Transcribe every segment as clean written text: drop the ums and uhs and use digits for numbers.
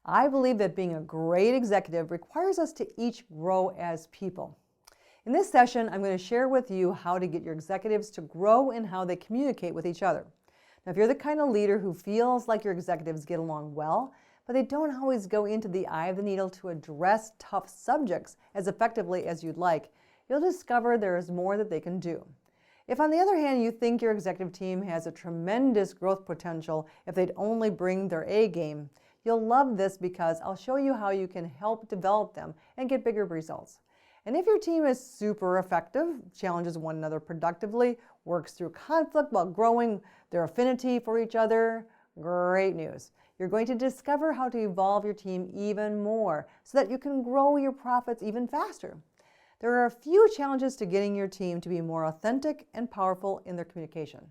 I believe that being a great executive requires us to each grow as people. In this session, I'm going to share with you how to get your executives to grow in how they communicate with each other. Now, if you're the kind of leader who feels like your executives get along well, but they don't always go into the eye of the needle to address tough subjects as effectively as you'd like, you'll discover there is more that they can do. If, on the other hand, you think your executive team has a tremendous growth potential if they'd only bring their A game, you'll love this because I'll show you how you can help develop them and get bigger results. And if your team is super effective, challenges one another productively, works through conflict while growing their affinity for each other, great news. You're going to discover how to evolve your team even more so that you can grow your profits even faster. There are a few challenges to getting your team to be more authentic and powerful in their communication.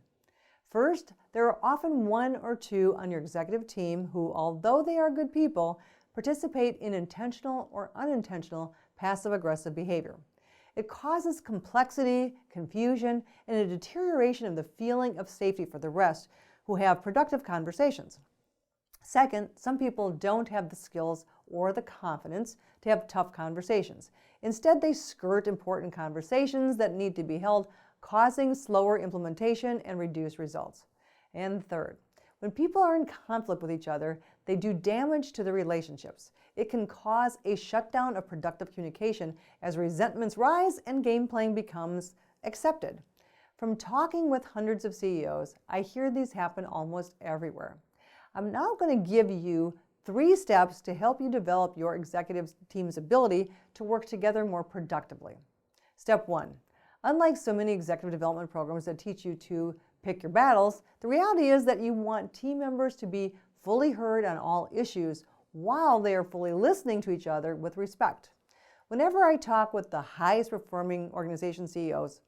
First, there are often one or two on your executive team who, although they are good people, participate in intentional or unintentional passive-aggressive behavior. It causes complexity, confusion, and a deterioration of the feeling of safety for the rest who have productive conversations. Second, some people don't have the skills or the confidence to have tough conversations. Instead, they skirt important conversations that need to be held, causing slower implementation and reduced results. And third, when people are in conflict with each other, they do damage to the relationships. It can cause a shutdown of productive communication as resentments rise and game playing becomes accepted. From talking with hundreds of CEOs, I hear these happen almost everywhere. I'm now going to give you 3 steps to help you develop your executive team's ability to work together more productively. Step 1. Unlike so many executive development programs that teach you to pick your battles, the reality is that you want team members to be fully heard on all issues while they are fully listening to each other with respect. Whenever I talk with the highest performing organization CEOs,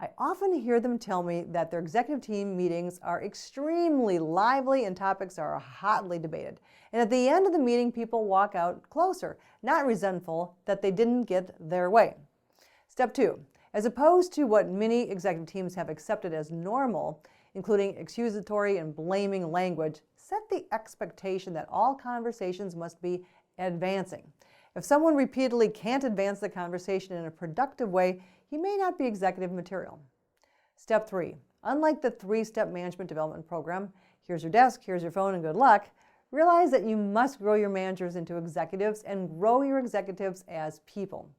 I often hear them tell me that their executive team meetings are extremely lively and topics are hotly debated. And at the end of the meeting, people walk out closer, not resentful that they didn't get their way. Step 2. As opposed to what many executive teams have accepted as normal, including accusatory and blaming language, set the expectation that all conversations must be advancing. If someone repeatedly can't advance the conversation in a productive way, he may not be executive material. Step 3. Unlike the 3-step management development program, here's your desk, here's your phone, and good luck, realize that you must grow your managers into executives and grow your executives as people.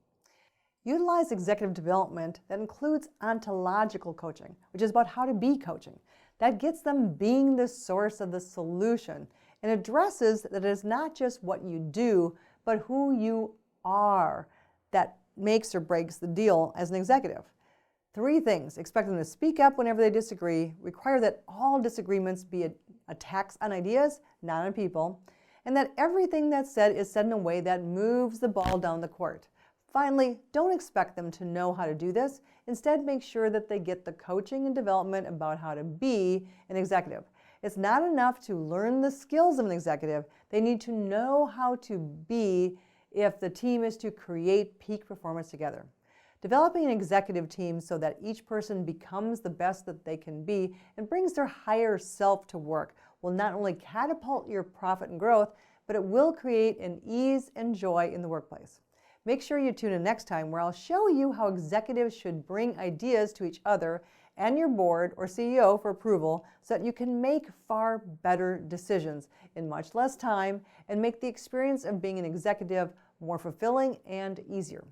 Utilize executive development that includes ontological coaching, which is about how to be coaching. That gets them being the source of the solution and addresses that it is not just what you do, but who you are that makes or breaks the deal as an executive. 3 things. Expect them to speak up whenever they disagree, require that all disagreements be attacks on ideas, not on people, and that everything that's said is said in a way that moves the ball down the court. Finally, don't expect them to know how to do this. Instead, make sure that they get the coaching and development about how to be an executive. It's not enough to learn the skills of an executive. They need to know how to be if the team is to create peak performance together. Developing an executive team so that each person becomes the best that they can be and brings their higher self to work will not only catapult your profit and growth, but it will create an ease and joy in the workplace. Make sure you tune in next time where I'll show you how executives should bring ideas to each other and your board or CEO for approval so that you can make far better decisions in much less time and make the experience of being an executive more fulfilling and easier.